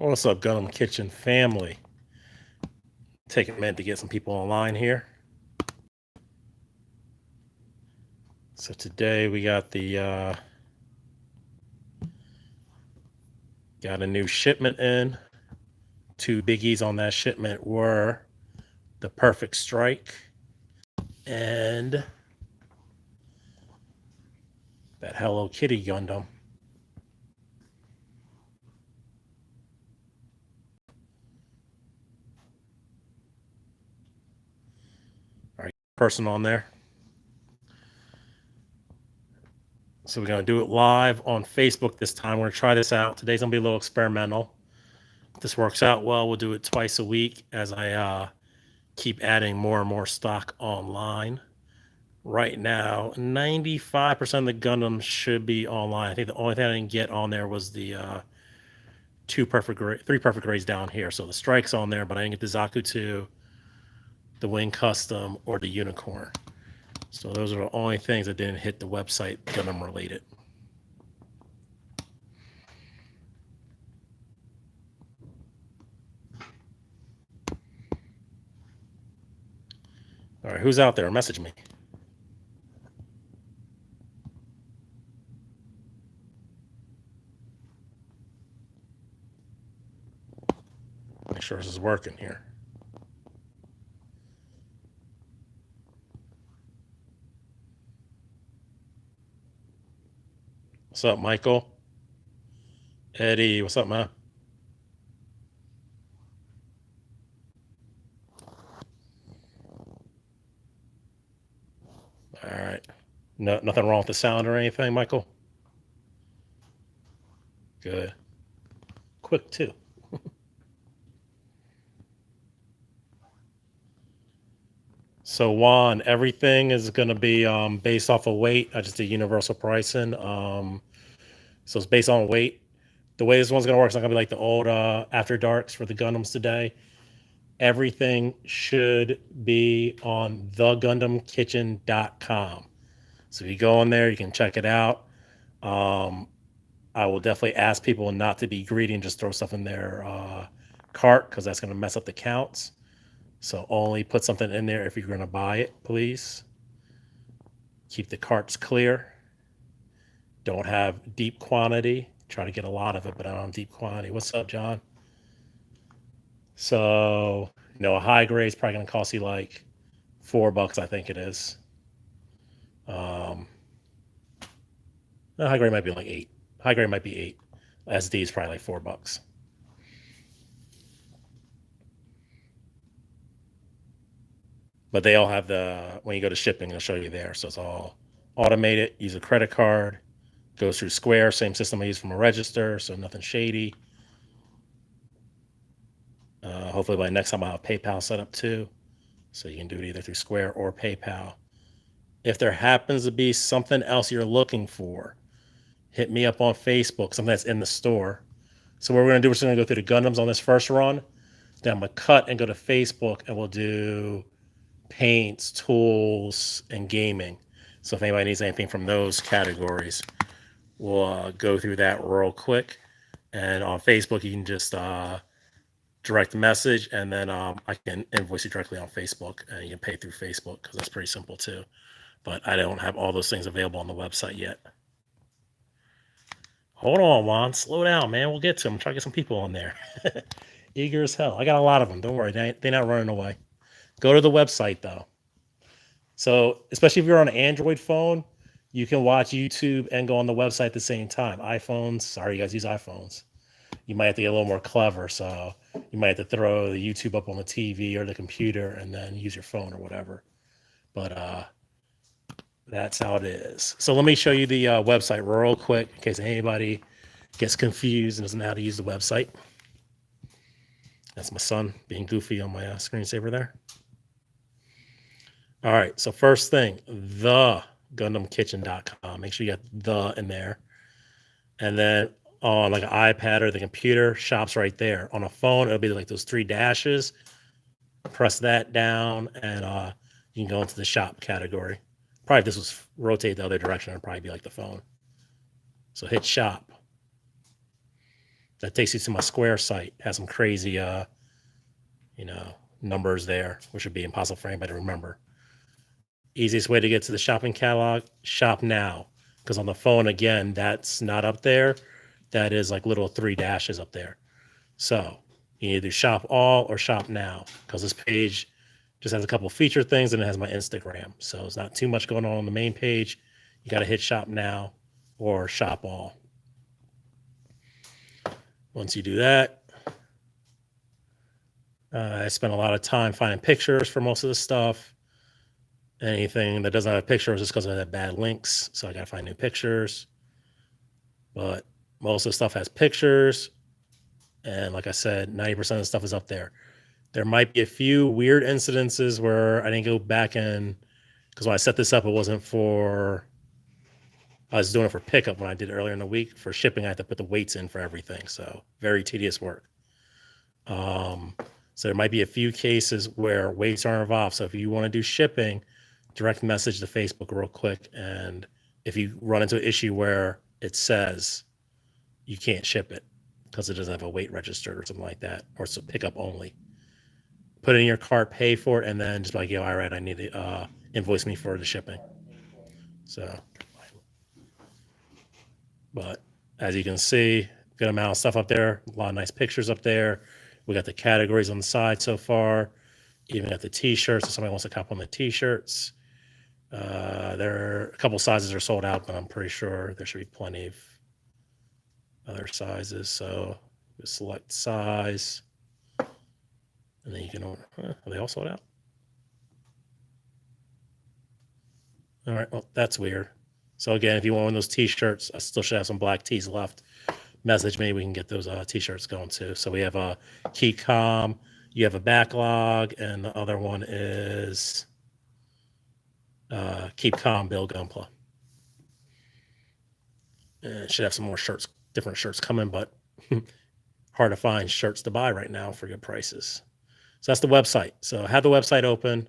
What's up, Gundam Kitchen family? Take a minute to get some people online here. So today we got got a new shipment in. Two biggies on that shipment were the Perfect Strike and that Hello Kitty Gundam. All right, person on there. So we're going to do it live on Facebook this time. We're going to try this out. Today's going to be a little experimental. If this works out well, we'll do it twice a week as I keep adding more and more stock online. Right now, 95% of the Gundams should be online. I think the only thing I didn't get on there was the three perfect grades down here. So the Strike's on there, but I didn't get the Zaku 2, the Wing Custom, or the Unicorn. So those are the only things that didn't hit the website Gundam related. All right, who's out there? Message me. Make sure this is working here. What's up, Michael? Eddie, what's up, man? All right. No, nothing wrong with the sound or anything, Michael? Good. Quick, too. So Juan, everything is going to be based off of weight. I just did universal pricing. So it's based on weight. The way this one's going to work is not going to be like the old After Darks for the Gundams today. Everything should be on thegundamkitchen.com. So if you go on there, you can check it out. I will definitely ask people not to be greedy and just throw stuff in their cart because that's going to mess up the counts. So only put something in there if you're going to buy it, please. Keep the carts clear. Don't have deep quantity. Try to get a lot of it, but I don't have deep quantity. What's up, John? So, a high grade is probably going to cost you like $4, I think it is. The high grade might be like 8. High grade might be 8. SD is probably like $4. But they all have when you go to shipping, it'll show you there. So it's all automated. Use a credit card. Goes through Square, same system I use from a register, so nothing shady. Hopefully by next time I'll have PayPal set up too. So you can do it either through Square or PayPal. If there happens to be something else you're looking for, hit me up on Facebook, something that's in the store. So what we're going to do, we're just going to go through the Gundams on this first run. Then I'm going to cut and go to Facebook and we'll do paints, tools, and gaming. So if anybody needs anything from those categories, we'll go through that real quick. And on Facebook, you can just direct message, and then I can invoice you directly on Facebook, and you can pay through Facebook because that's pretty simple too. But I don't have all those things available on the website yet. Hold on, Juan. Slow down, man. We'll get to them. Try to get some people on there. Eager as hell. I got a lot of them. Don't worry. They're not running away. Go to the website, though. So, especially if you're on an Android phone, you can watch YouTube and go on the website at the same time. iPhones, sorry, you guys use iPhones. You might have to get a little more clever. So, you might have to throw the YouTube up on the TV or the computer and then use your phone or whatever. But that's how it is. So, let me show you the website real quick in case anybody gets confused and doesn't know how to use the website. That's my son being goofy on my screensaver there. All right, so first thing, thegundamkitchen.com. Make sure you got the in there. And then on like an iPad or the computer, shop's right there. On a phone, it'll be like those 3 dashes. Press that down, and you can go into the shop category. Probably if this was rotate the other direction, it'd probably be like the phone. So hit shop. That takes you to my Square site. Has some crazy, numbers there, which would be impossible for anybody to remember. Easiest way to get to the shopping catalog, shop now. Because on the phone, again, that's not up there. That is like little three dashes up there. So you either shop all or shop now. Because this page just has a couple feature things and it has my Instagram. So it's not too much going on the main page. You got to hit shop now or shop all. Once you do that, I spent a lot of time finding pictures for most of the stuff. Anything that doesn't have pictures is because I have bad links. So I got to find new pictures. But most of the stuff has pictures. And like I said, 90% of the stuff is up there. There might be a few weird incidences where I didn't go back and because when I set this up, I was doing it for pickup when I did it earlier in the week. For shipping, I had to put the weights in for everything. So very tedious work. So there might be a few cases where weights are involved. So if you want to do shipping, direct message to Facebook real quick. And if you run into an issue where it says you can't ship it because it doesn't have a weight registered or something like that, or it's a pickup only, put it in your cart, pay for it, and then just be like, yo, all right, I need to invoice me for the shipping. So, but as you can see, good amount of stuff up there, a lot of nice pictures up there. We got the categories on the side so far. Even got the t-shirts if somebody wants to cop on the t-shirts. There are a couple sizes are sold out, but I'm pretty sure there should be plenty of other sizes. So just select size, and then you can order. Are they all sold out? All right, well, that's weird. So again, if you want one of those t-shirts, I still should have some black tees left. Message me, we can get those t-shirts going too. So we have a keep calm, you have a backlog, and the other one is keep calm, Bill Gunpla. And it should have some more shirts, different shirts coming, but hard to find shirts to buy right now for good prices. So that's the website. So have the website open,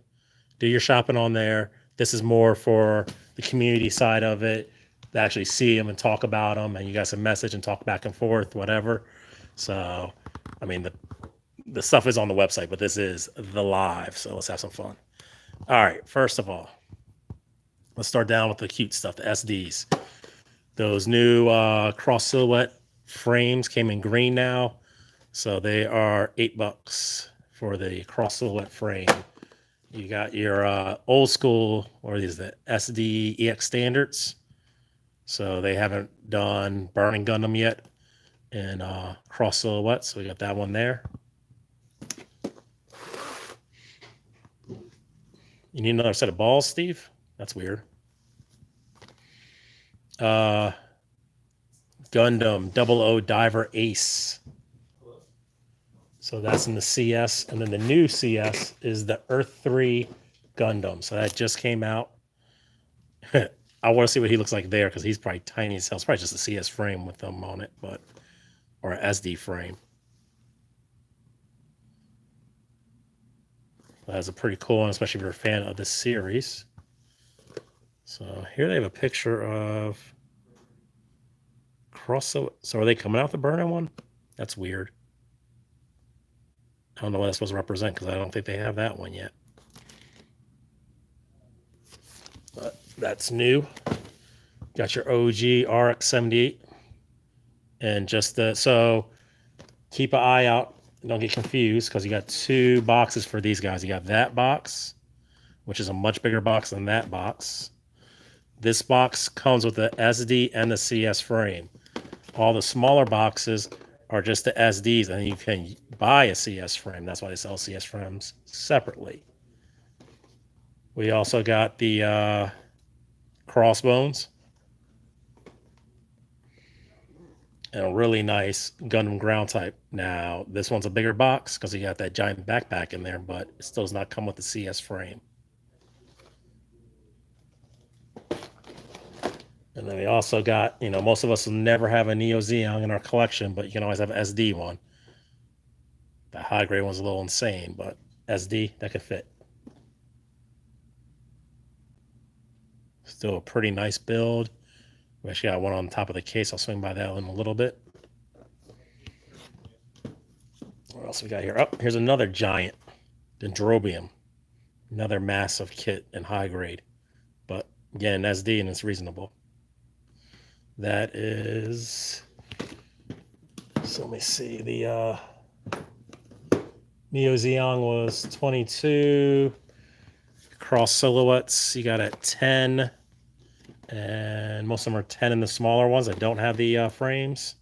do your shopping on there. This is more for the community side of it, to actually see them and talk about them, and you guys can message and talk back and forth, whatever. So, I mean, the stuff is on the website, but this is the live. So let's have some fun. All right, first of all, let's start down with the cute stuff, the SDs. Those new cross silhouette frames came in green now. So they are $8 for the cross silhouette frame. You got your old school, or is the SD EX standards. So they haven't done Burning Gundam yet in cross silhouette. So we got that one there. You need another set of balls, Steve? That's weird. Gundam 00 Diver Ace. So that's in the CS. And then the new CS is the Earth 3 Gundam. So that just came out. I want to see what he looks like there because he's probably tiny as hell. It's probably just a CS frame with them on it, or an SD frame. That's a pretty cool one, especially if you're a fan of this series. So here they have a picture of cross. So are they coming out the burning one? That's weird. I don't know what that's supposed to represent because I don't think they have that one yet. But that's new. Got your OG RX-78. And just so keep an eye out. Don't get confused because you got two boxes for these guys. You got that box, which is a much bigger box than that box. This box comes with the SD and the CS frame. All the smaller boxes are just the SDs, and you can buy a CS frame. That's why they sell CS frames separately. We also got the crossbones. And a really nice Gundam ground type. Now, this one's a bigger box because you got that giant backpack in there, but it still does not come with the CS frame. And then we also got, most of us will never have a Neo Zeon in our collection, but you can always have an SD one. The high grade one's a little insane, but SD, that could fit. Still a pretty nice build. We actually got one on top of the case. I'll swing by that in a little bit. What else we got here? Oh, here's another giant Dendrobium. Another massive kit in high grade. But again, SD and it's reasonable. That is, so let me see. The Neo Xeon was 22. Cross silhouettes, you got at 10. And most of them are 10 in the smaller ones that don't have the frames.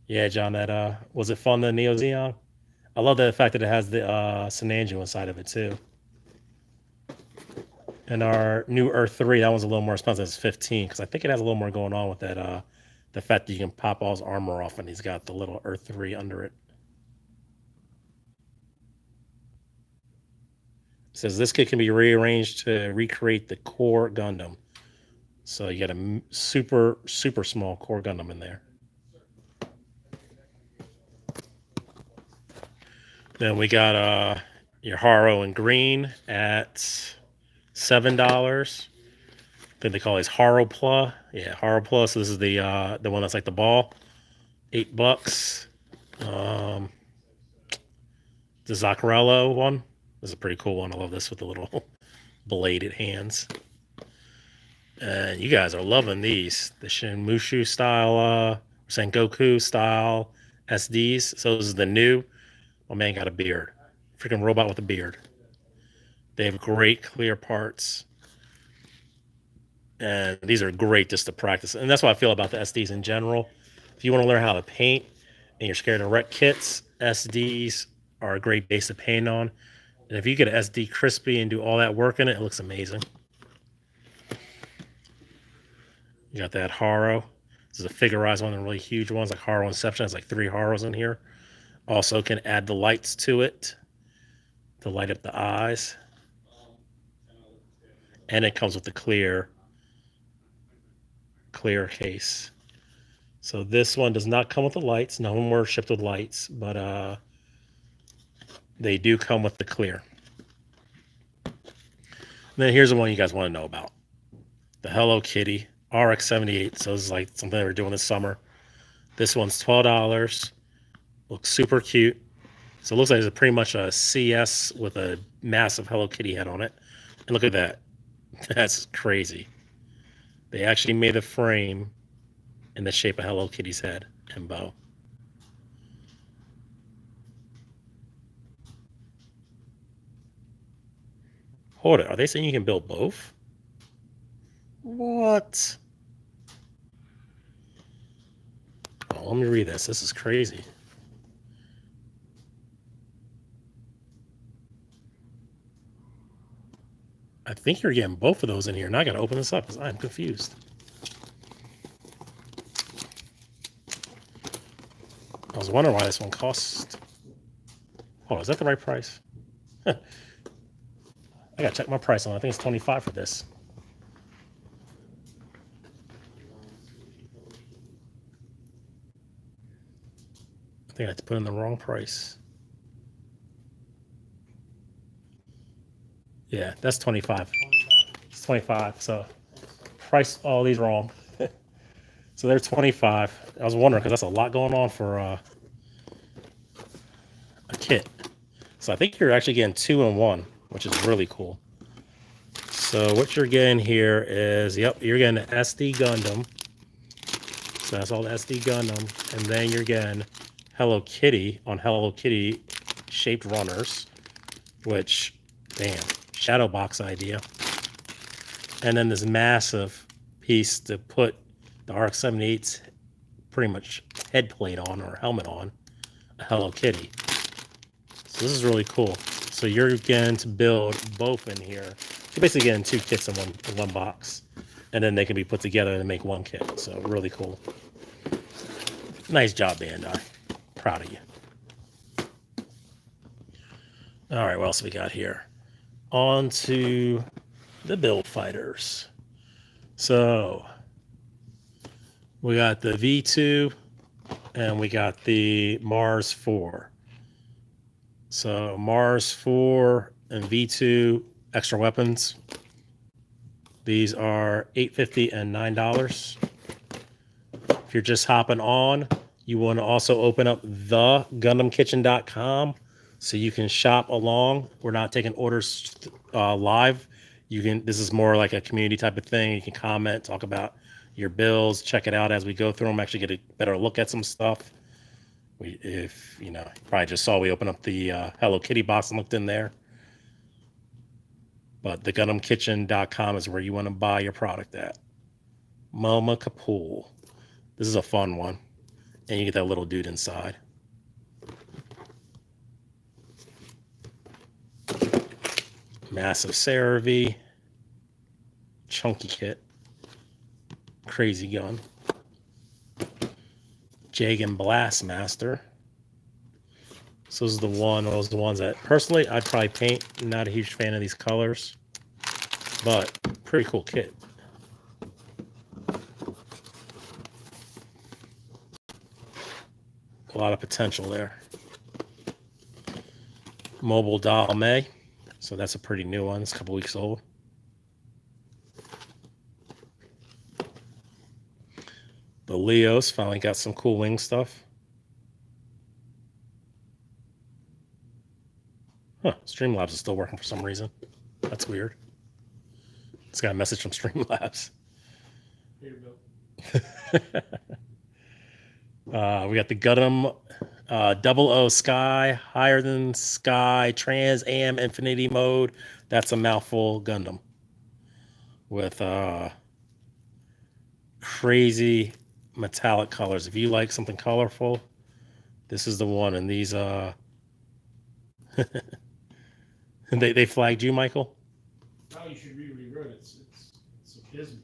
Yeah, John, that was it fun, the Neo Xeon? I love the fact that it has the Sinanju inside of it too. And our new Earth 3, that one's a little more expensive. It's 15 because I think it has a little more going on with that. The fact that you can pop all his armor off and he's got the little Earth 3 under it. It says this kit can be rearranged to recreate the core Gundam. So you got a super, super small core Gundam in there. Then we got your Haro in green at $7. I think they call these Haro Plus. Yeah, Haro Plus. So this is the one that's like the ball. $8. The Zaccarello one. This is a pretty cool one. I love this with the little bladed hands. And you guys are loving these. The Shinmushu style, Sengoku style SDs. So this is the new. My man got a beard. Freaking robot with a beard. They have great clear parts. And these are great just to practice. And that's what I feel about the SDs in general. If you want to learn how to paint and you're scared of wreck kits, SDs are a great base to paint on. And if you get an SD crispy and do all that work in it, it looks amazing. You got that Haro. This is a figurized one of the really huge ones, like Haro Inception. There's like 3 Haros in here. Also can add the lights to it to light up the eyes. And it comes with the clear case. So this one does not come with the lights. None of them were shipped with lights, but they do come with the clear. And then here's the one you guys want to know about. The Hello Kitty RX-78. So this is like something they were doing this summer. This one's $12. Looks super cute. So it looks like it's pretty much a CS with a massive Hello Kitty head on it. And look at that. That's crazy. They actually made a frame in the shape of Hello Kitty's head and bow. Hold it. Are they saying you can build both? What? Oh, let me read this. This is crazy. I think you're getting both of those in here. Now I got to open this up because I'm confused. I was wondering why this one cost. Oh, is that the right price? I got to check my price on it. I think it's $25 for this. I think I had to put in the wrong price. Yeah, that's 25. It's 25. So price all these wrong. So they're 25. I was wondering because that's a lot going on for a kit. So I think you're actually getting 2 in 1, which is really cool. So what you're getting here is, yep, you're getting an SD Gundam. So that's all the SD Gundam. And then you're getting Hello Kitty on Hello Kitty shaped runners, which, damn, shadow box idea. And then this massive piece to put the RX-78's pretty much head plate on or helmet on, a Hello Kitty. So this is really cool. So you're getting to build both in here. You're basically getting 2 kits in one box. And then they can be put together to make 1 kit. So really cool. Nice job, Bandai. Proud of you. All right, what else we got here? On to the build fighters. So we got the V2 and we got the Mars 4. So Mars 4 and V2 extra weapons. These are $8.50 and $9. If you're just hopping on, You want to also open up the GundamKitchen.com so you can shop along. We're not taking orders live. You can. This is more like a community type of thing. You can comment, talk about your bills, check it out as we go through them. Actually, get a better look at some stuff. If you know, probably just saw we opened up the Hello Kitty box and looked in there. But the GundamKitchen.com is where you want to buy your product at. Moma Kapool. This is a fun one. And you get that little dude inside. Massive Cerevi. Chunky kit. Crazy gun. Jagan Blastmaster. So this is the one, those are the ones that personally I'd probably paint. Not a huge fan of these colors, but pretty cool kit. A lot of potential there. Mobile Doll May. So that's a pretty new one. It's a couple weeks old. The Leos finally got some cool wing stuff. Huh, Streamlabs is still working for some reason. That's weird. It's got a message from Streamlabs. Here you go. We got the Gundam 00 Sky, Higher Than Sky, Trans Am Infinity Mode. That's a mouthful Gundam. With crazy metallic colors. If you like something colorful, this is the one. And these they flagged you, Michael? Oh, you should re-run it. It's abysmal.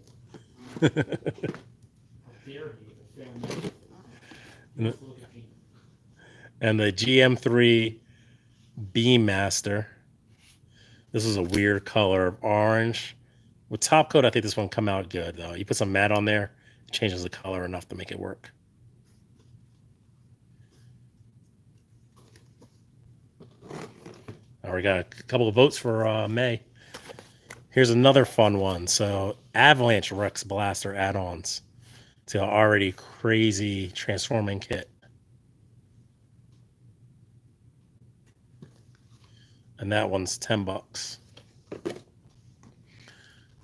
How dare he? And the GM3 Beammaster. This is a weird color of orange. With top coat, I think this one come out good though. You put some matte on there, it changes the color enough to make it work. Now we got a couple of votes for May. Here's another fun one. So Avalanche Rex Blaster add-ons to an already crazy transforming kit. And that one's $10.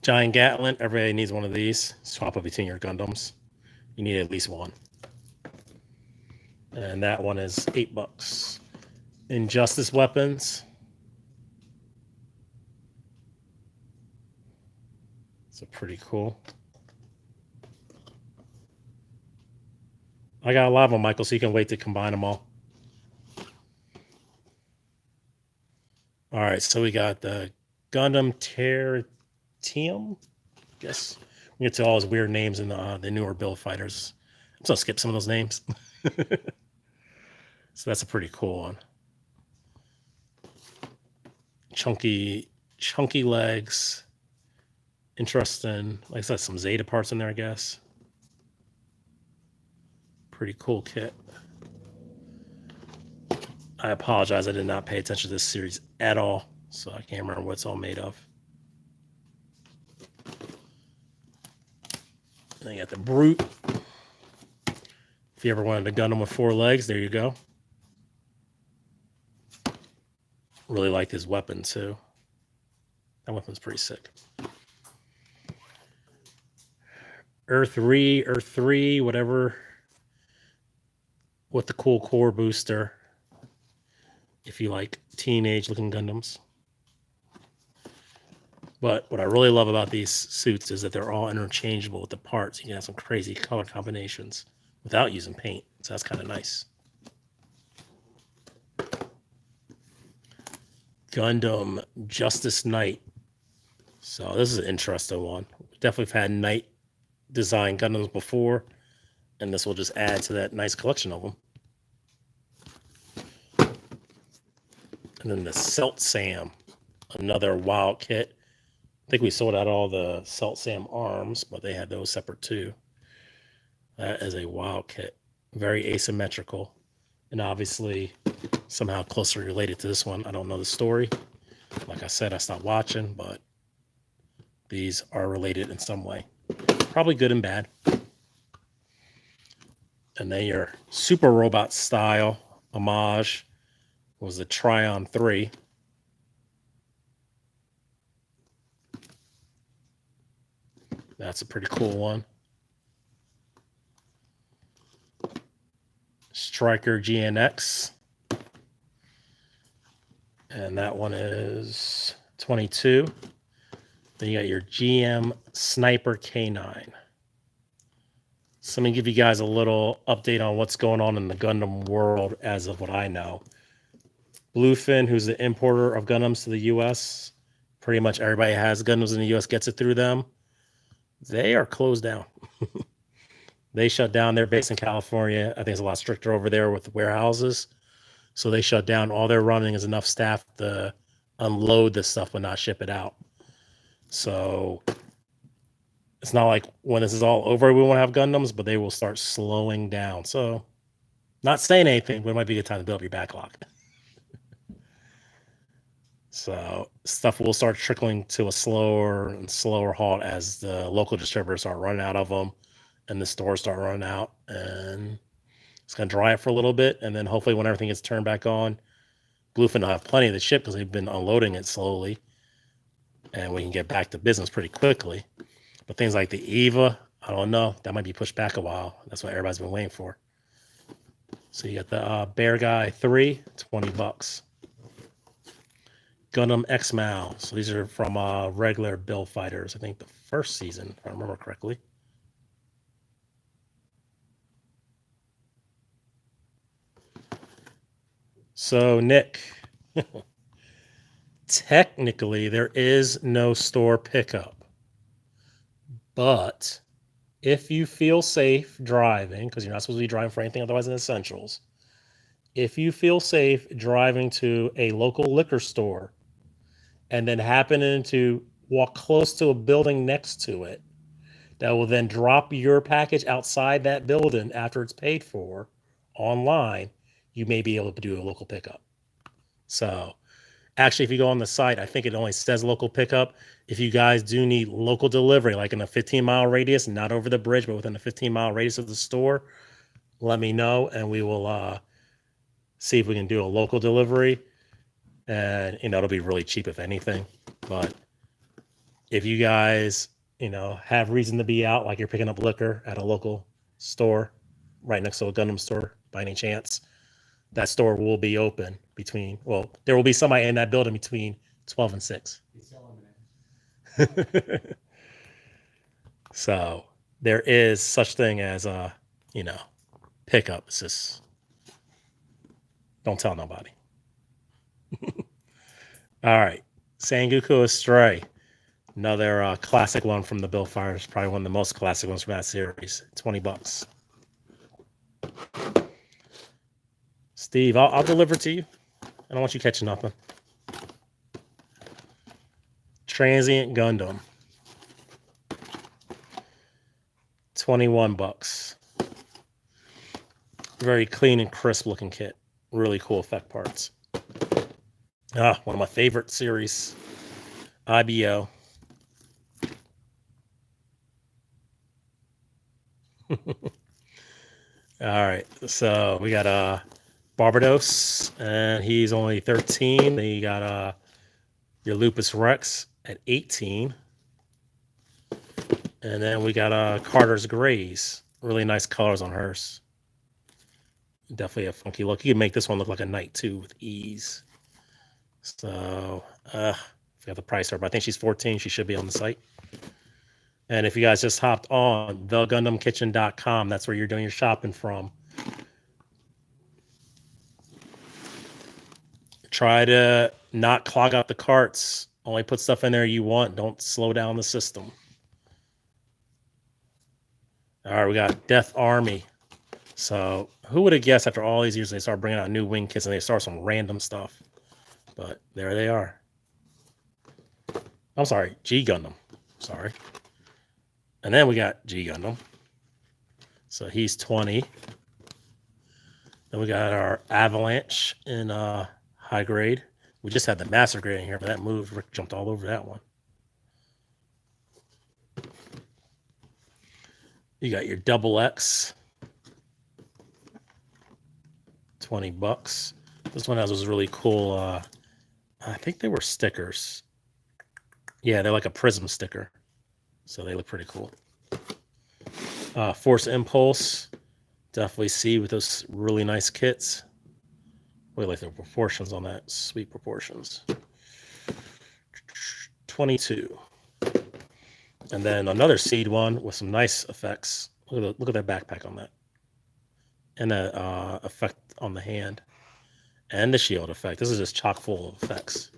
Giant Gatlin, everybody needs one of these. Swap it between your Gundams. You need at least one. And that one is $8. Injustice Weapons. So pretty cool. I got a lot of them, Michael, so you can wait to combine them all. All right, so we got the Gundam Tertium. Guess we get to all those weird names in the newer build fighters. I'm just gonna skip some of those names. So that's a pretty cool one. Chunky legs. Interesting. Like I said, some Zeta parts in there, I guess. Pretty cool kit. I apologize. I did not pay attention to this series at all, so I can't remember what it's all made of. And you got the Brute. If you ever wanted a Gundam with 4 legs, there you go. Really like his weapon, too. That weapon's pretty sick. Earth 3, whatever. With the cool core booster. If you like teenage-looking Gundams. But what I really love about these suits is that they're all interchangeable with the parts. You can have some crazy color combinations without using paint. So that's kind of nice. Gundam Justice Knight. So this is an interesting one. Definitely have had Knight design Gundams before. And this will just add to that nice collection of them. And then the Celt Sam. Another wild kit. I think we sold out all the Celt Sam arms, but they had those separate too. That is a wild kit. Very asymmetrical. And obviously somehow closely related to this one. I don't know the story. Like I said, I stopped watching, but these are related in some way. Probably good and bad. And then your Super Robot style homage was the Tryon 3. That's a pretty cool one. Striker GNX. And that one is 22. Then you got your GM Sniper K9. So let me give you guys a little update on what's going on in the Gundam world as of what I know. Bluefin, who's the importer of Gundams to the U.S., pretty much everybody has Gundams in the U.S. gets it through them. They are closed down. They shut down. They're based in California. I think it's a lot stricter over there with the warehouses. So they shut down. All they're running is enough staff to unload this stuff but not ship it out. So it's not like when this is all over, we won't have Gundams, but they will start slowing down. So not saying anything, but it might be a good time to build up your backlog. So stuff will start trickling to a slower and slower halt as the local distributors start running out of them and the stores start running out. And it's going to dry up for a little bit. And then hopefully when everything gets turned back on, Bluefin will have plenty of the ship because they've been unloading it slowly. And we can get back to business pretty quickly. But things like the Eva, I don't know. That might be pushed back a while. That's what everybody's been waiting for. So you got the Bear Guy 3, $20. Gundam X-Mal. So these are from regular Build Fighters. I think the first season, if I remember correctly. So Nick, technically there is no store pickup. But if you feel safe driving, because you're not supposed to be driving for anything otherwise than essentials, if you feel safe driving to a local liquor store and then happening to walk close to a building next to it that will then drop your package outside that building after it's paid for online, you may be able to do a local pickup. So actually, if you go on the site, I think it only says local pickup. If you guys do need local delivery, like in a 15-mile radius, not over the bridge, but within a 15-mile radius of the store, let me know and we will see if we can do a local delivery. And, it'll be really cheap if anything. But if you guys, have reason to be out, like you're picking up liquor at a local store right next to a Gundam store by any chance, that store will be open there will be somebody in that building between 12 and 6. So there is such thing as pickup. It's just don't tell nobody. All right. Sangoku Astray. Another classic one from the Bill Fires. Probably one of the most classic ones from that series. $20. Steve, I'll deliver to you. I don't want you catching nothing. Transient Gundam. $21. Very clean and crisp looking kit. Really cool effect parts. One of my favorite series. IBO. All right. So we got Barbados, and he's only 13. Then you got your Lupus Rex at 18. And then we got Carter's Grays. Really nice colors on hers. Definitely a funky look. You can make this one look like a knight too with ease. So, I forgot the price her, but I think she's 14. She should be on the site. And if you guys just hopped on thegundamkitchen.com, that's where you're doing your shopping from. Try to not clog out the carts. Only put stuff in there you want. Don't slow down the system. All right, we got Death Army. So who would have guessed after all these years they start bringing out new wing kits and they start some random stuff. But there they are. I'm sorry, G Gundam. Sorry. And then we got G Gundam. So he's 20. Then we got our Avalanche in high grade. We just had the master grade in here, but that moved. Rick jumped all over that one. You got your Double X. $20. This one has those really cool, I think they were stickers. Yeah, they're like a prism sticker. So they look pretty cool. Force Impulse. Definitely see with those really nice kits. Really like the proportions on that. Sweet proportions. 22. And then another seed one with some nice effects. Look at that backpack on that. And that effect on the hand. And the shield effect. This is just chock full of effects.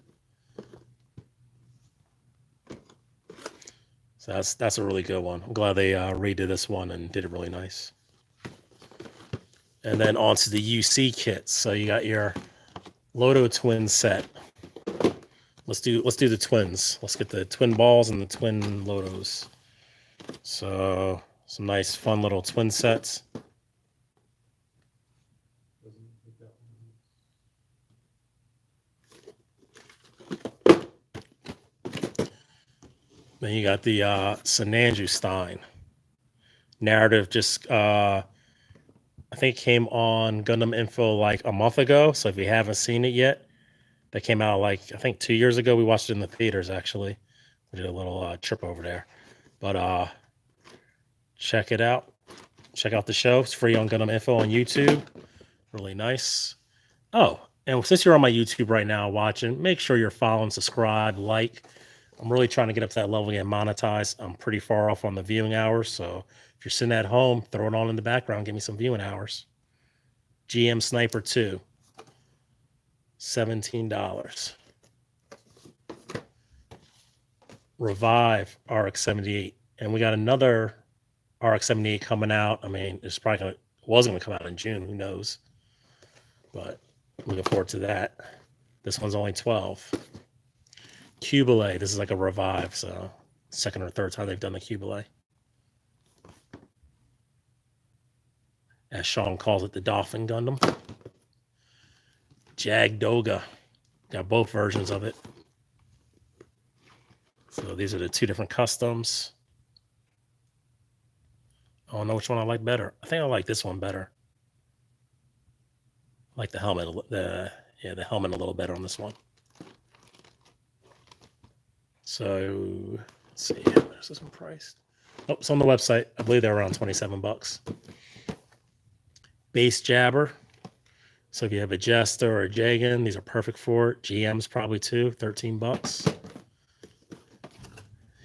So that's a really good one. I'm glad they redid this one and did it really nice. And then onto the UC kits. So you got your Loto twin set. Let's do the twins. Let's get the twin balls and the twin Lotos. So some nice fun little twin sets. Then you got the Sananju Stein. Narrative just I think came on Gundam Info like a month ago. So if you haven't seen it yet, that came out like I think 2 years ago. We watched it in the theaters actually. We did a little trip over there. But check it out. Check out the show. It's free on Gundam Info on YouTube. Really nice. Oh, and since you're on my YouTube right now watching, make sure you're following, subscribe, like. I'm really trying to get up to that level and get monetized. I'm pretty far off on the viewing hours. So if you're sitting at home, throw it on in the background. Give me some viewing hours. GM Sniper 2. $17. Revive RX-78. And we got another RX-78 coming out. I mean, it's probably was going to come out in June. Who knows? But looking forward to that. This one's only 12. Cubile. This is like a revive, so second or third time they've done the Cubile. As Sean calls it, the Dolphin Gundam. Jagdoga. Got both versions of it. So these are the two different customs. I don't know which one I like better. I think I like this one better. I like the helmet. The helmet a little better on this one. So let's see, where's this one priced? Oh, it's on the website. I believe they're around $27. Base Jabber. So if you have a Jester or a Jagan, these are perfect for it. GM's probably too, $13.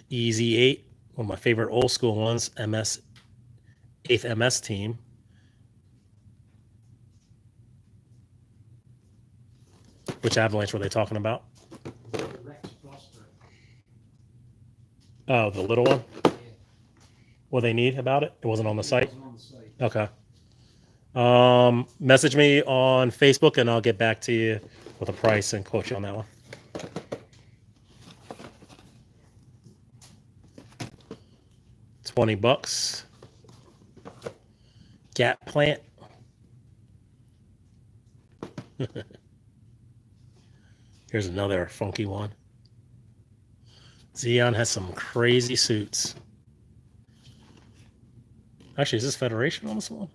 Easy 8, one of my favorite old school ones, MS 8th MS team. Which Avalanche were they talking about? Oh, the little one? Yeah. What they need about it? It wasn't on the site? It wasn't on the site. Okay. Message me on Facebook and I'll get back to you with a price and quote you on that one. $20. Gap Plant. Here's another funky one. Xeon has some crazy suits. Actually, is this Federation on this one?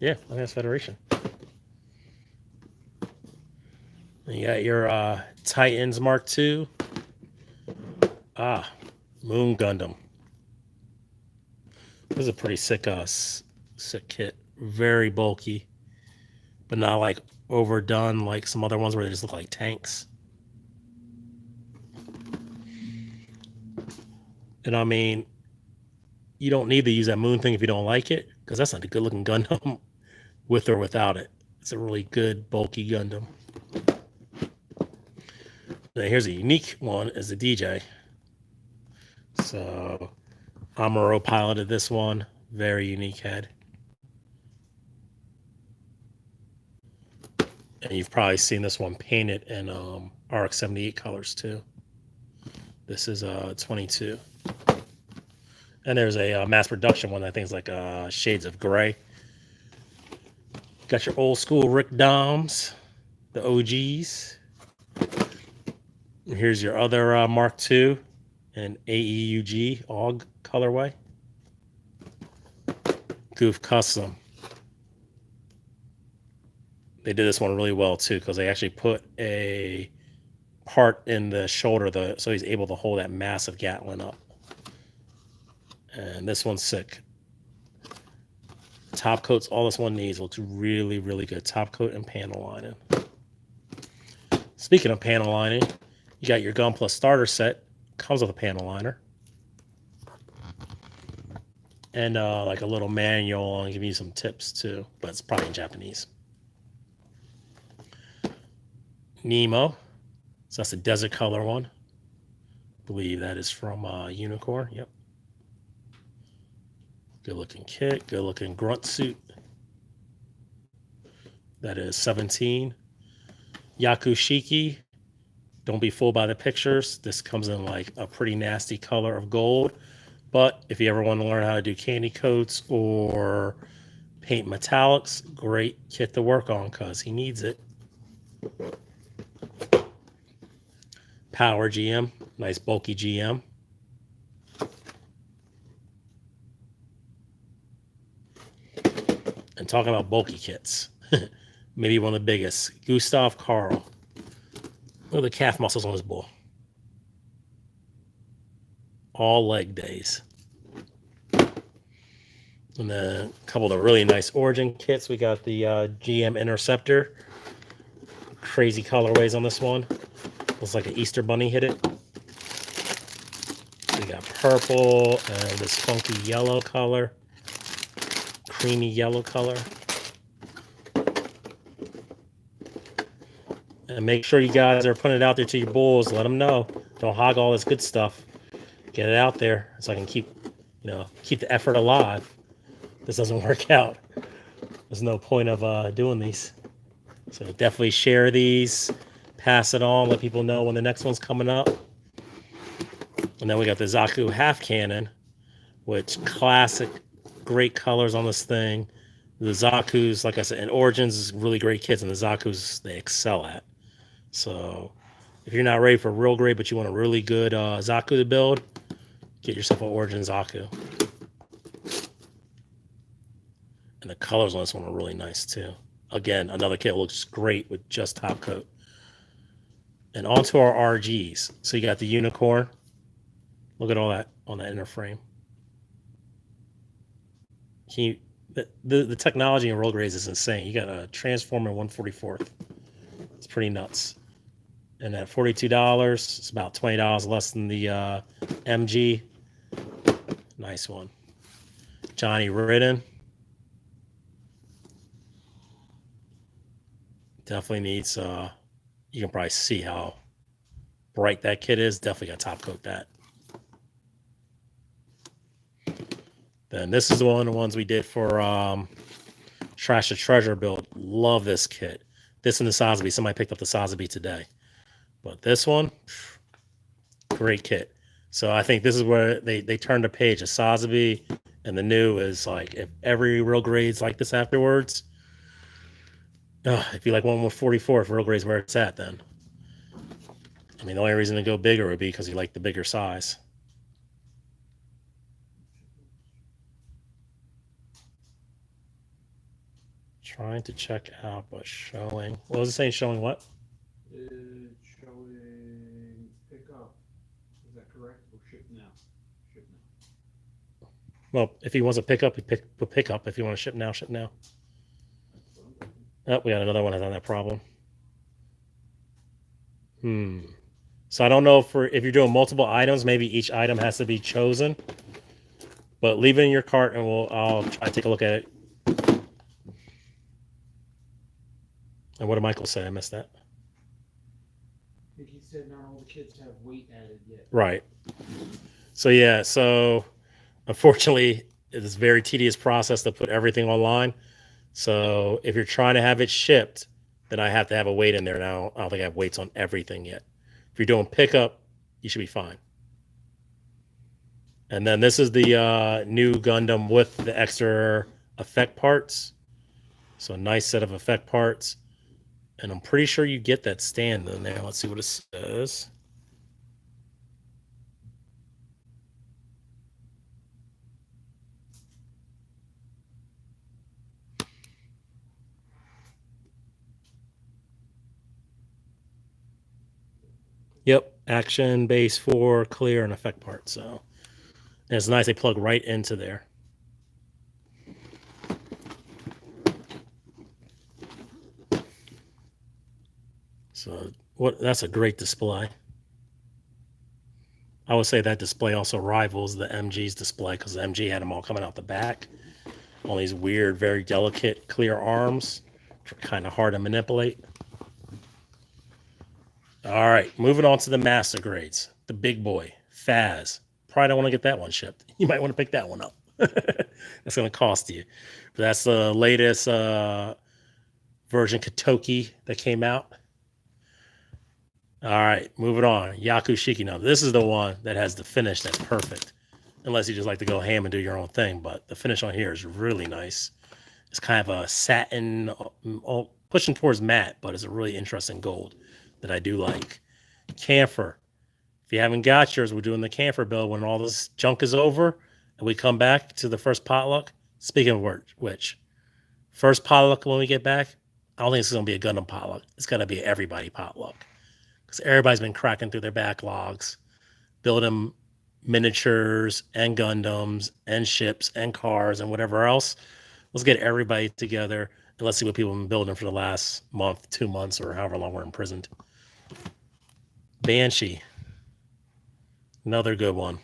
Yeah, I think that's Federation. You got your Titans Mark II. Moon Gundam. This is a pretty sick kit. Very bulky, but not like overdone like some other ones where they just look like tanks. And I mean, you don't need to use that moon thing if you don't like it, because that's not a good looking Gundam with or without it. It's a really good bulky Gundam. Now here's a unique one as the DJ. So Amuro piloted this one. Very unique head. And you've probably seen this one painted in RX-78 colors too. This is 22. And there's a mass production one that I think is like shades of gray. Got your old school Rick Doms, the OGs. And here's your other Mark II and AEUG AUG colorway. Goof Custom. They did this one really well too because they actually put a part in the shoulder, so he's able to hold that massive Gatlin up. And this one's sick. Top coat's all this one needs. Looks really, really good. Top coat and panel lining. Speaking of panel lining, you got your Gun Plus starter set. Comes with a panel liner. And like a little manual and give you some tips too, but it's probably in Japanese. Nemo. So that's the desert color one. I believe that is from Unicorn. Yep. Good looking kit. Good looking grunt suit. That is 17. Yakushiki. Don't be fooled by the pictures. This comes in like a pretty nasty color of gold. But if you ever want to learn how to do candy coats or paint metallics, great kit to work on because he needs it. Power GM. Nice bulky GM. And talking about bulky kits, maybe one of the biggest, Gustav Karl. Look at the calf muscles on his bull. All leg days. And then a couple of the really nice Origin kits. We got the GM Interceptor. Crazy colorways on this one. Looks like an Easter bunny hit it. We got purple and this funky yellow color. Creamy yellow color. And make sure you guys are putting it out there to your bulls. Let them know. Don't hog all this good stuff. Get it out there so I can keep the effort alive. This doesn't work out. There's no point of doing these. So definitely share these, pass it on, let people know when the next one's coming up. And then we got the Zaku half cannon, which classic, great colors on this thing. The Zaku's, like I said, and Origins is really great kits, and the Zaku's they excel at. So if you're not ready for real grade, but you want a really good Zaku to build, get yourself an Origin Zaku. And the colors on this one are really nice too. Again, another kit looks great with just top coat. And onto our RGs. So you got the Unicorn. Look at all that on that inner frame. The technology in roll grades is insane. You got a Transformer 144th. It's pretty nuts. And at $42, it's about $20 less than the MG. Nice one. Johnny Ridden. Definitely needs, you can probably see how bright that kit is. Definitely got top coat that. Then this is one of the ones we did for Trash to Treasure build. Love this kit. This and the Sazabi. Somebody picked up the Sazabi today. But this one, great kit. So I think this is where they turned a page. A Sazabi and the new is like, if every real grade's like this afterwards, if you like 144, if real grade's where it's at, then I mean the only reason to go bigger would be because you like the bigger size. Trying to check out, but showing. What was it saying? Showing what? It's showing pick up. Is that correct? Or ship now? Ship now. Well, if he wants to pick up, put pick up. If you want to ship now, ship now. Oh, we got another one that's on that problem. So I don't know if you're doing multiple items, maybe each item has to be chosen. But leave it in your cart, and I'll try to take a look at it. And what did Michael say? I missed that. I think he said not all the kits have weight added yet. Right. So yeah. So unfortunately, it's a very tedious process to put everything online. So if you're trying to have it shipped, then I have to have a weight in there. Now I don't think I have weights on everything yet. If you're doing pickup, you should be fine. And then this is the new Gundam with the extra effect parts. So a nice set of effect parts. And I'm pretty sure you get that stand in there. Let's see what it says. Yep, action, base 4, clear, and effect part. So and it's nice they plug right into there. So what? That's a great display. I would say that display also rivals the MG's display because the MG had them all coming out the back. All these weird, very delicate, clear arms, which are kind of hard to manipulate. All right, moving on to the master grades. The big boy, Faz. Probably don't want to get that one shipped. You might want to pick that one up. That's going to cost you. But that's the latest version Katoki that came out. All right, moving on. Yakushiki. Now, this is the one that has the finish that's perfect. Unless you just like to go ham and do your own thing. But the finish on here is really nice. It's kind of a satin, pushing towards matte, but it's a really interesting gold that I do like. Camphor. If you haven't got yours, we're doing the camphor build when all this junk is over and we come back to the first potluck. Speaking of which, first potluck when we get back, I don't think it's going to be a Gundam potluck. It's going to be everybody potluck because everybody's been cracking through their backlogs, building miniatures and Gundams and ships and cars and whatever else. Let's get everybody together and let's see what people have been building for the last month, 2 months, or however long we're imprisoned. Banshee. Another good one.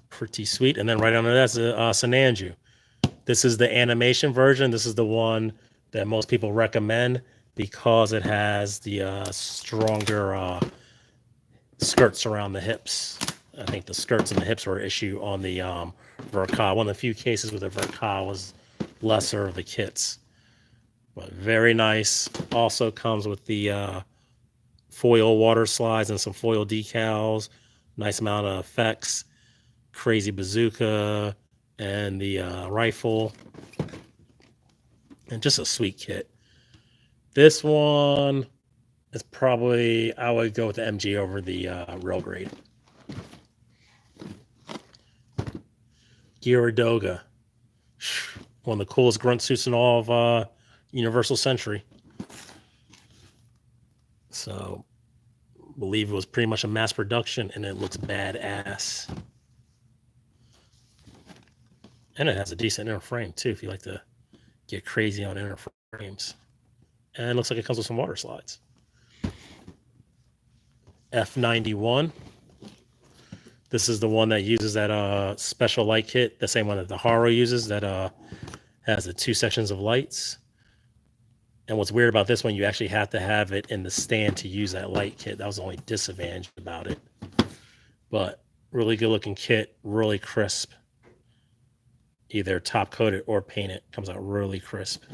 Pretty sweet. And then right under that's Sananju. This is the animation version. This is the one that most people recommend because it has the stronger skirts around the hips. I think the skirts and the hips were an issue on the Verka. One of the few cases where the Verka was lesser of the kits. But very nice. Also comes with the foil water slides and some foil decals. Nice amount of effects. Crazy bazooka and the rifle. And just a sweet kit. This one is probably, I would go with the MG over the real grade. Gyaradoga. One of the coolest grunt suits in all of Universal Century. So, believe it was pretty much a mass production and it looks badass. And it has a decent inner frame too, if you like to get crazy on inner frames. And it looks like it comes with some water slides. F91. This is the one that uses that special light kit, the same one that the Haro uses that has the 2 sections of lights. And what's weird about this one, you actually have to have it in the stand to use that light kit. That was the only disadvantage about it. But really good looking kit, really crisp. Either top coated or painted. Comes out really crisp.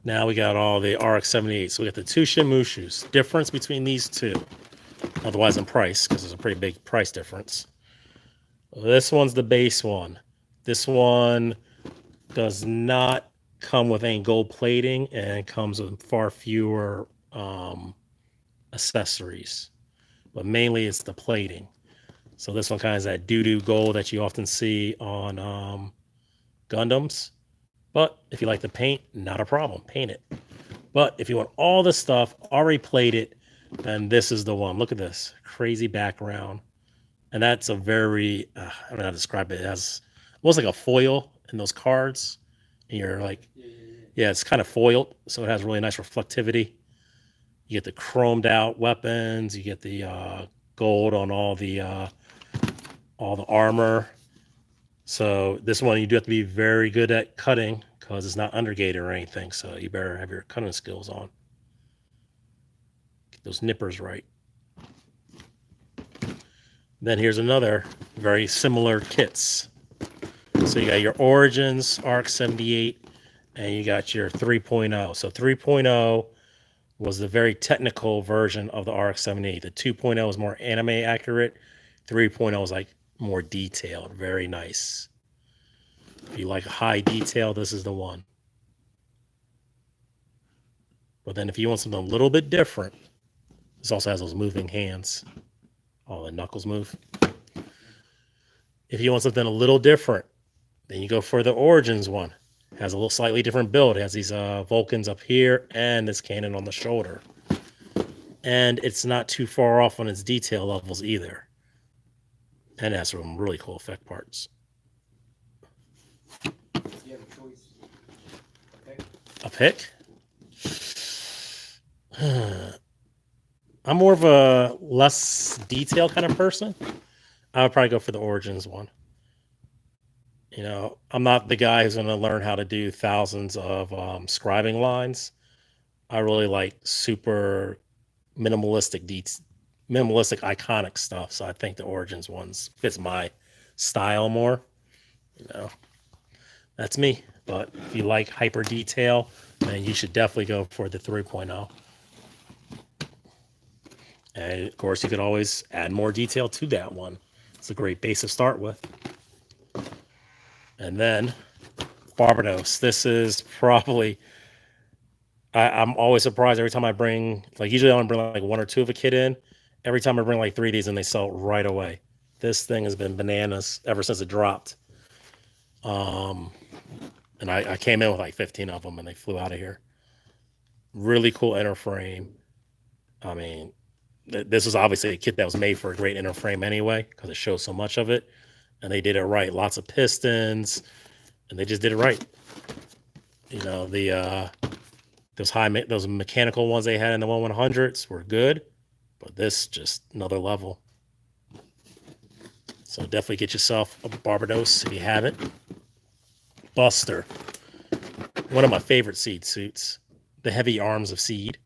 Now we got all the RX-78. So we got the 2 Shimushus. Difference between these two, otherwise in price, because there's a pretty big price difference. This one's the base one. This one does not come with any gold plating and comes with far fewer accessories. But mainly it's the plating. So this one kind of has that doo-doo gold that you often see on Gundams. But if you like the paint, not a problem. Paint it. But if you want all the stuff already plated, then this is the one. Look at this. Crazy background. And that's a very, I don't know how to describe it. It has almost like a foil in those cards. And you're like, yeah, it's kind of foiled. So it has really nice reflectivity. You get the chromed out weapons. You get the gold on all the armor. So this one you do have to be very good at cutting because it's not undergated or anything. So you better have your cutting skills on. Get those nippers right. Then here's another very similar kits. So you got your Origins RX-78 and you got your 3.0. So 3.0 was the very technical version of the RX-78. The 2.0 is more anime accurate. 3.0 is like more detailed, very nice. If you like high detail, this is the one. But then if you want something a little bit different, this also has those moving hands. All the knuckles move. If you want something a little different, then you go for the Origins one. Has a little slightly different build. It has these Vulcans up here and this cannon on the shoulder. And it's not too far off on its detail levels either. And it has some really cool effect parts. You have a choice. Okay. A pick? I'm more of a less detail kind of person. I would probably go for the Origins one. You know, I'm not the guy who's going to learn how to do thousands of scribing lines. I really like super minimalistic minimalistic iconic stuff. So I think the Origins ones fits my style more. You know, that's me. But if you like hyper detail, then you should definitely go for the 3.0. And of course, you could always add more detail to that one. It's a great base to start with. And then Barbados. This is probably, I'm always surprised every time I bring, like, usually I only bring like one or two of a kit in. Every time I bring like 3Ds and they sell right away. This thing has been bananas ever since it dropped. And I came in with like 15 of them and they flew out of here. Really cool inner frame. I mean, this was obviously a kit that was made for a great inner frame anyway, because it shows so much of it. And they did it right. Lots of pistons, and they just did it right. You know, the those mechanical ones they had in the 1/100s were good, but this just another level. So definitely get yourself a Barbados if you haven't. Buster, one of my favorite Seed suits, the heavy arms of Seed.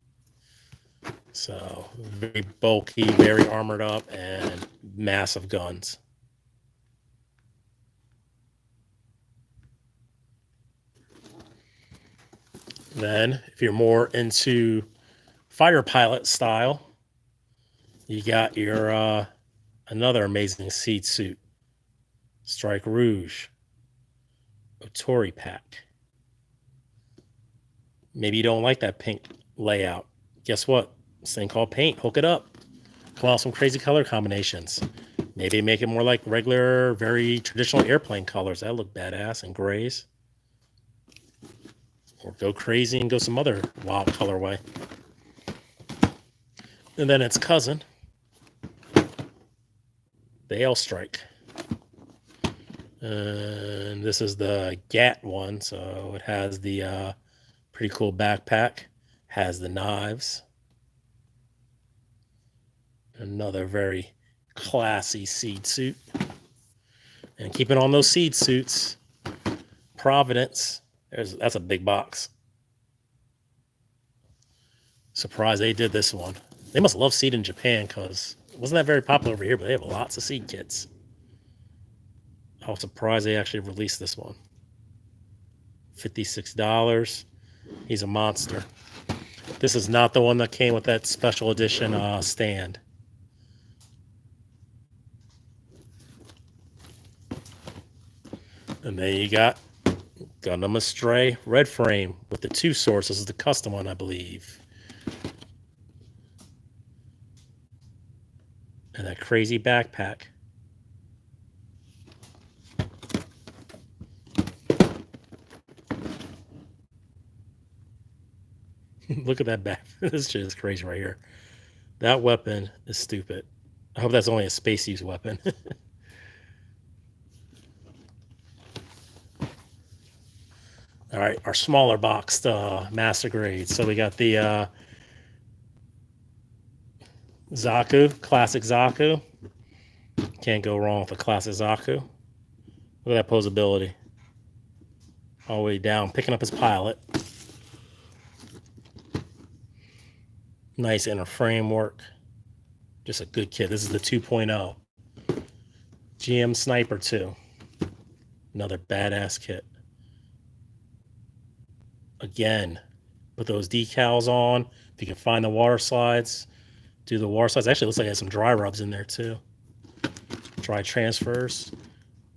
So very bulky, very armored up, and massive guns. Then, if you're more into fighter pilot style, you got your another amazing Seed suit, Strike Rouge, Otori pack. Maybe you don't like that pink layout. Guess what? This thing called paint. Hook it up. Come out with some crazy color combinations. Maybe make it more like regular, very traditional airplane colors. That look badass, and grays. Or go crazy and go some other wild colorway. And then its cousin, the Ale Strike. And this is the GAT one, so it has the pretty cool backpack, has the knives. Another very classy Seed suit. And keeping on those Seed suits, Providence, that's a big box. Surprised they did this one. They must love Seed in Japan, because it wasn't that very popular over here, but they have lots of Seed kits. I was surprised they actually released this one. $56. He's a monster. This is not the one that came with that special edition stand. And then you got Gundam Astray red frame with the 2 swords. This is the custom one, I believe. And that crazy backpack. Look at that back. This shit is crazy right here. That weapon is stupid. I hope that's only a space use weapon. All right, our smaller boxed master grades. So we got the Zaku, classic Zaku. Can't go wrong with a classic Zaku. Look at that posability. All the way down, picking up his pilot. Nice inner framework. Just a good kit. This is the 2.0. GM Sniper 2. Another badass kit. Again, put those decals on. If you can find the water slides, do the water slides. Actually, it looks like it has some dry rubs in there too. Dry transfers.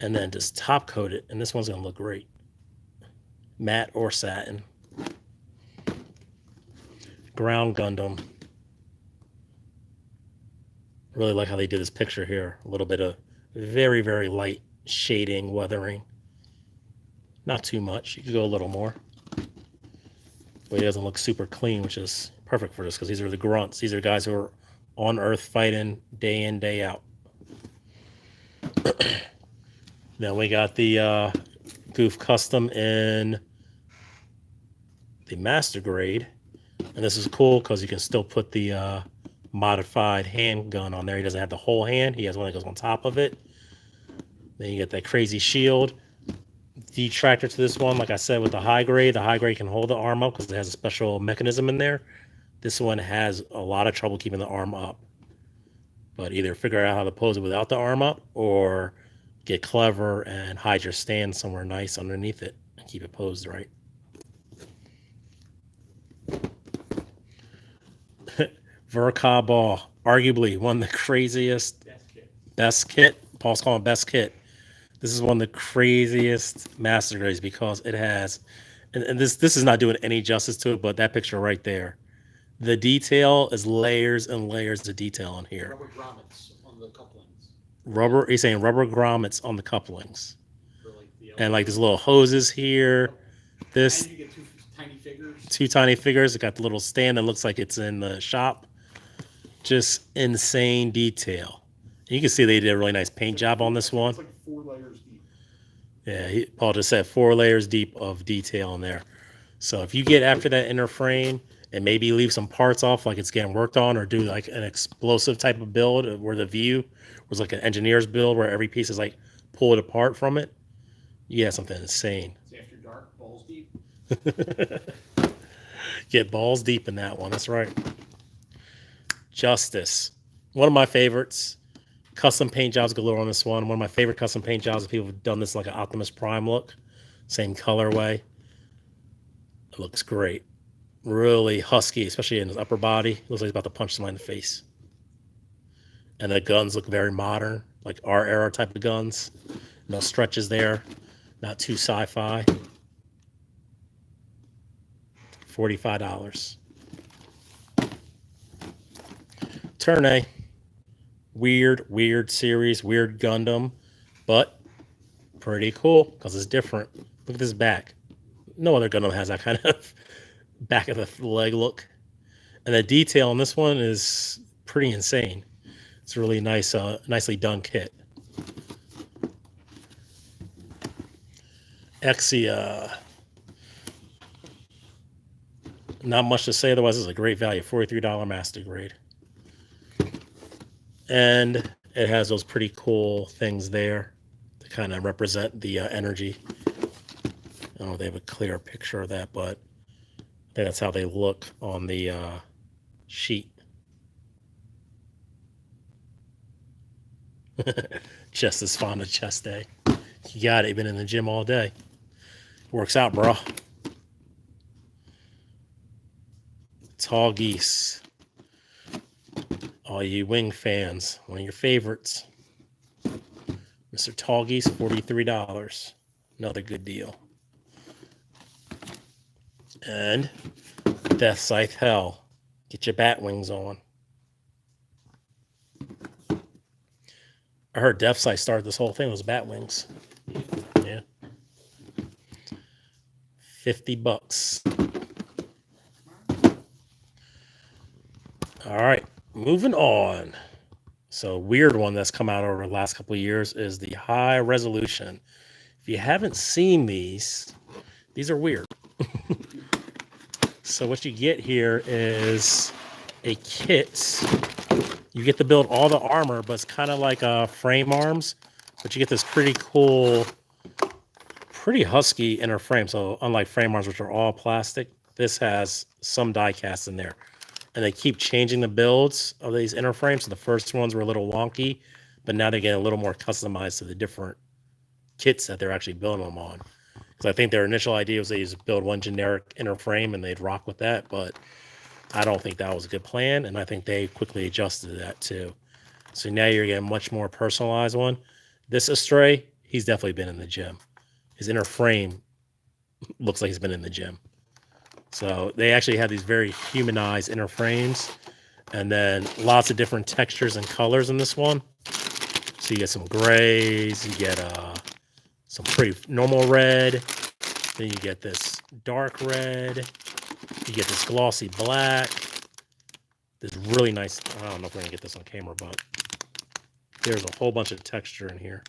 And then just top coat it. And this one's going to look great. Matte or satin. Ground Gundam. Really like how they did this picture here. A little bit of very, very light shading, weathering. Not too much. You could go a little more. But he doesn't look super clean, which is perfect for this because these are the grunts. These are guys who are on Earth fighting day in, day out. Then we got the Goof Custom in the Master Grade. And this is cool because you can still put the modified handgun on there. He doesn't have the whole hand. He has one that goes on top of it. Then you get that crazy shield. Detractor to this one, like I said, with the high grade can hold the arm up because it has a special mechanism in there. This one has a lot of trouble keeping the arm up. But either figure out how to pose it without the arm up or get clever and hide your stand somewhere nice underneath it and keep it posed right. Verka Ball, arguably one of the craziest best kit. Paul's calling best kit. This is one of the craziest master grades because it has, and this is not doing any justice to it, but that picture right there, the detail is layers and layers of detail in here. Rubber grommets on the couplings. He's saying rubber grommets on the couplings. Like and like there's little hoses here. This, and you get two tiny figures. Two tiny figures. It got the little stand that looks like it's in the shop. Just insane detail. You can see they did a really nice paint job on this one. It's like 4 layers deep. Yeah, Paul just said 4 layers deep of detail in there. So if you get after that inner frame and maybe leave some parts off like it's getting worked on, or do like an explosive type of build where the view was like an engineer's build where every piece is like pulled apart from it, you got something insane. It's after dark, balls deep. Get balls deep in that one. That's right. Justice. One of my favorites. Custom paint jobs galore on this one. One of my favorite custom paint jobs. People have done this like an Optimus Prime look. Same colorway. It looks great. Really husky, especially in his upper body. Looks like he's about to punch somebody in the face. And the guns look very modern, like our era type of guns. No stretches there. Not too sci-fi. $45. Turn A. Weird series, weird Gundam, but pretty cool because it's different. Look at this back. No other Gundam has that kind of back of the leg look. And the detail on this one is pretty insane. It's a really nice, nicely done kit. Exia. Not much to say otherwise. It's a great value. $43 master grade. And it has those pretty cool things there to kind of represent the energy. I don't know if they have a clear picture of that, but I think that's how they look on the sheet. Just as fond of chest day. You got it. Been in the gym all day. Works out, bro. Tall Geese. All you wing fans, one of your favorites. Mr. Tall Geese, $43. Another good deal. And Death Scythe Hell. Get your bat wings on. I heard Death Scythe started this whole thing with bat wings. Yeah. $50. All right. Moving on. So weird one that's come out over the last couple of years is the high resolution. If you haven't seen these are weird. So what you get here is a kit. You get to build all the armor, but it's kind of like frame arms. But you get this pretty cool, pretty husky inner frame. So unlike frame arms, which are all plastic, this has some die cast in there. And they keep changing the builds of these inner frames. So the first ones were a little wonky, but now they get a little more customized to the different kits that they're actually building them on. Because I think their initial idea was they just build one generic inner frame and they'd rock with that, but I don't think that was a good plan, and I think they quickly adjusted to that too. So now you're getting a much more personalized one. This Astray, he's definitely been in the gym. His inner frame looks like he's been in the gym. So they actually have these very humanized inner frames, and then lots of different textures and colors in this one. So you get some grays, you get some pretty normal red, Then you get this dark red. You get this glossy black. This really nice. I don't know if we're gonna get this on camera, but there's a whole bunch of texture in here.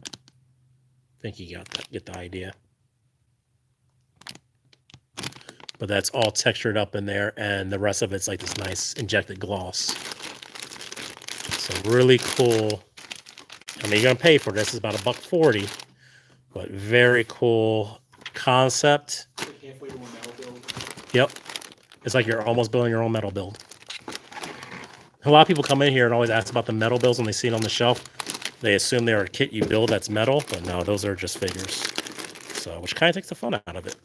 I think you get the idea. But that's all textured up in there, and the rest of it's like this nice injected gloss. So really cool. I mean, you're gonna pay for this. It's about $1.40, but very cool concept. Like halfway to a metal build. Yep, it's like you're almost building your own metal build. A lot of people come in here and always ask about the metal builds when they see it on the shelf. They assume they're a kit you build that's metal, but no, those are just figures. So, which kind of takes the fun out of it.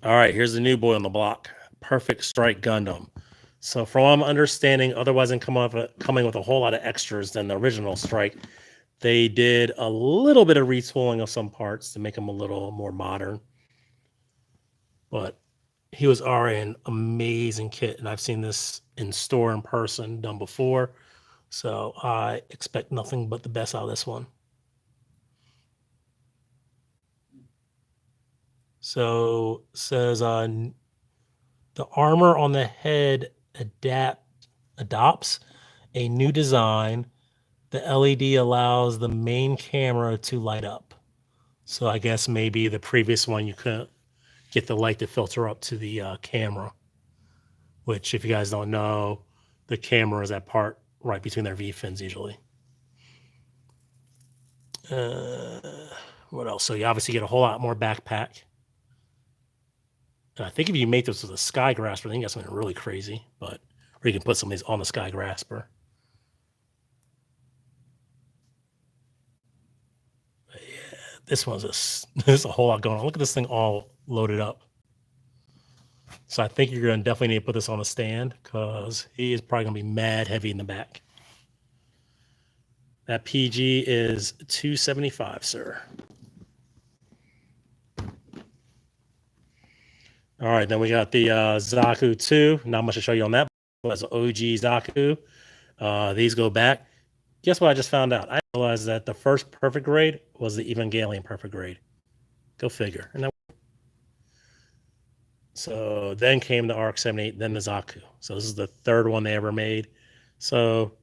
All right, here's the new boy on the block, Perfect Strike Gundam. So, from what I'm understanding, otherwise than coming with a whole lot of extras than the original Strike, they did a little bit of retooling of some parts to make them a little more modern. But he was already an amazing kit, and I've seen this in store in person done before. So I expect nothing but the best out of this one. So says the armor on the head adopts a new design. The LED allows the main camera to light up. So I guess maybe the previous one you couldn't get the light to filter up to the camera, which if you guys don't know, the camera is that part right between their V fins usually. What else? So you obviously get a whole lot more backpack. And I think if you make this with a sky grasper, I think that's something really crazy. But or you can put some of these on the sky grasper. But yeah, this one's there's a whole lot going on. Look at this thing all loaded up. So I think you're gonna definitely need to put this on a stand because he is probably gonna be mad heavy in the back. That PG is $275, sir. All right, then we got the Zaku 2. Not much to show you on that. That's OG Zaku. These go back. Guess what I just found out? I realized that the first perfect grade was the Evangelion perfect grade. Go figure. So then came the RX-78, then the Zaku. So this is the third one they ever made. So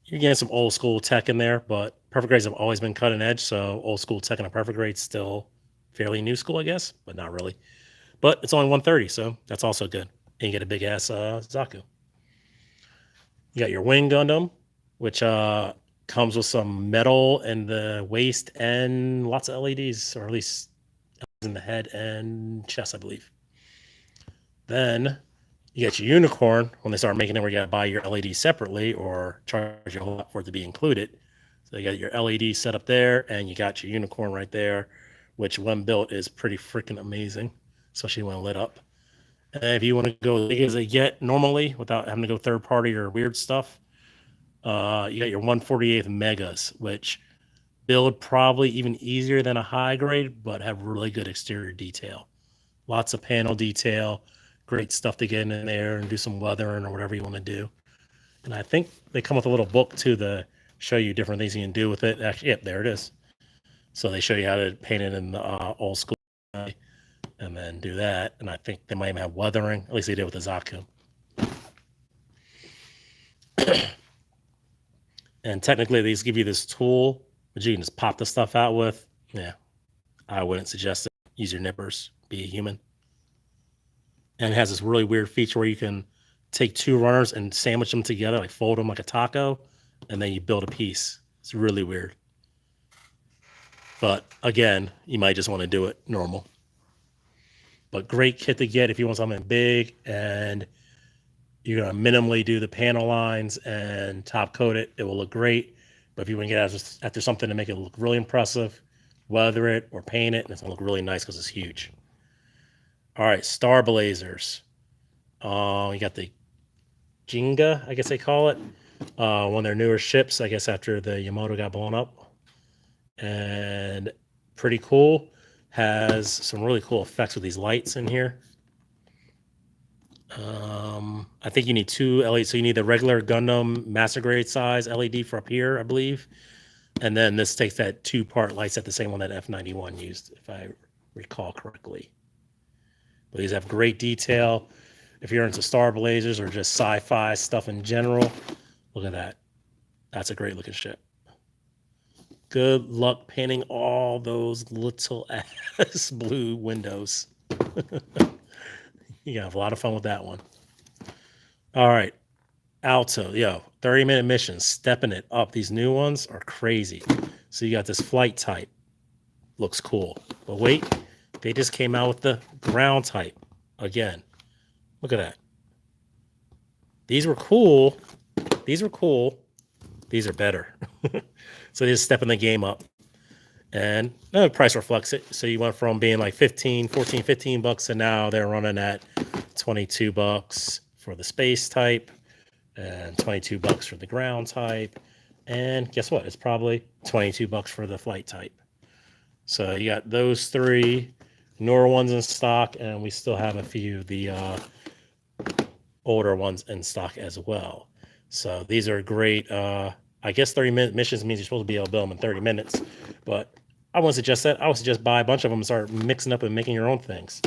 you're getting some old school tech in there, but perfect grades have always been cutting edge. So old school tech and a perfect grade still fairly new school, I guess, but not really. But it's only 130, so that's also good. And you get a big ass Zaku. You got your Wing Gundam, which comes with some metal in the waist and lots of LEDs, or at least in the head and chest, I believe. Then you get your Unicorn when they start making it where you got to buy your LED separately or charge you a whole lot for it to be included. So you got your LED set up there, and you got your Unicorn right there, which when built is pretty freaking amazing, especially when lit up. And if you want to go as big as they get normally without having to go third party or weird stuff, you got your 148th Megas, which build probably even easier than a high grade, but have really good exterior detail. Lots of panel detail, great stuff to get in there and do some weathering or whatever you want to do. And I think they come with a little book too to show you different things you can do with it. Actually, yep, there it is. So they show you how to paint it in the old school way and then do that. And I think they might even have weathering. At least they did with the Zaku. And technically, these give you this tool that you can just pop the stuff out with. Yeah, I wouldn't suggest it. Use your nippers. Be a human. And it has this really weird feature where you can take two runners and sandwich them together, like fold them like a taco, and then you build a piece. It's really weird. But again, you might just want to do it normal. But great kit to get if you want something big and you're going to minimally do the panel lines and top coat it. It will look great. But if you want to get after something to make it look really impressive, weather it or paint it, and it's going to look really nice because it's huge. All right, Star Blazers. You got the Jinga, I guess they call it. One of their newer ships, I guess, after the Yamato got blown up. And pretty cool. Has some really cool effects with these lights in here. I think you need two LEDs. So you need the regular Gundam master grade size LED for up here, I believe. And then this takes that two-part light set, the same one that F91 used, if I recall correctly. But these have great detail. If you're into Star Blazers or just sci-fi stuff in general, look at that. That's a great looking ship. Good luck painting all those little ass blue windows. You have a lot of fun with that one. All right. Alto, yo, 30-minute missions, stepping it up. These new ones are crazy. So you got this flight type. Looks cool. But wait, they just came out with the ground type again. Look at that. These were cool. These were cool. These are better. So they're stepping the game up. And the price reflects it. So you went from being like 15, 14, 15 bucks, and now they're running at 22 bucks for the space type and 22 bucks for the ground type. And guess what? It's probably 22 bucks for the flight type. So you got those three newer ones in stock, and we still have a few of the older ones in stock as well. So these are great. I guess 30-minute missions means you're supposed to be able to build them in 30 minutes, but I wouldn't suggest that. I would suggest buy a bunch of them and start mixing up and making your own things.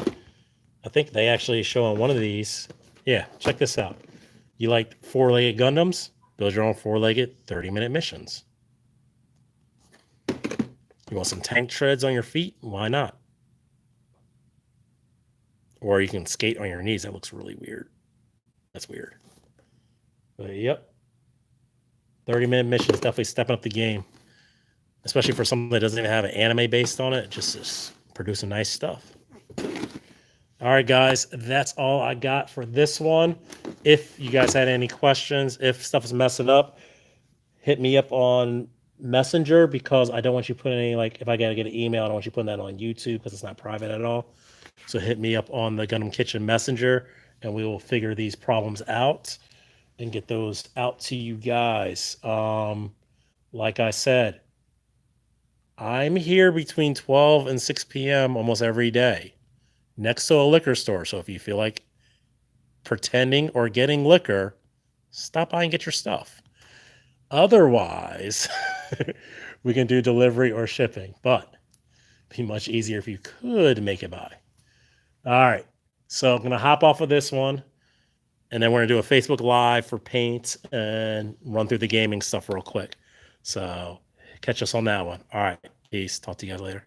I think they actually show on one of these. Yeah, check this out. You like four-legged Gundams? Build your own four-legged 30-minute missions. You want some tank treads on your feet? Why not? Or you can skate on your knees. That looks really weird. That's weird. But yep. 30-minute missions, definitely stepping up the game. Especially for something that doesn't even have an anime based on it. Just producing nice stuff. All right, guys, that's all I got for this one. If you guys had any questions, if stuff is messing up, hit me up on Messenger, because I don't want you putting any, like, if I gotta get an email, I don't want you putting that on YouTube because it's not private at all. So hit me up on the Gundam Kitchen Messenger, and we will figure these problems out and get those out to you guys. Like I said, I'm here between 12 and 6 p.m. almost every day, next to a liquor store. So if you feel like pretending or getting liquor, stop by and get your stuff. Otherwise, we can do delivery or shipping, but it'd be much easier if you could make it by. All right. So I'm going to hop off of this one, and then we're going to do a Facebook Live for paint and run through the gaming stuff real quick. So catch us on that one. All right. Peace. Talk to you guys later.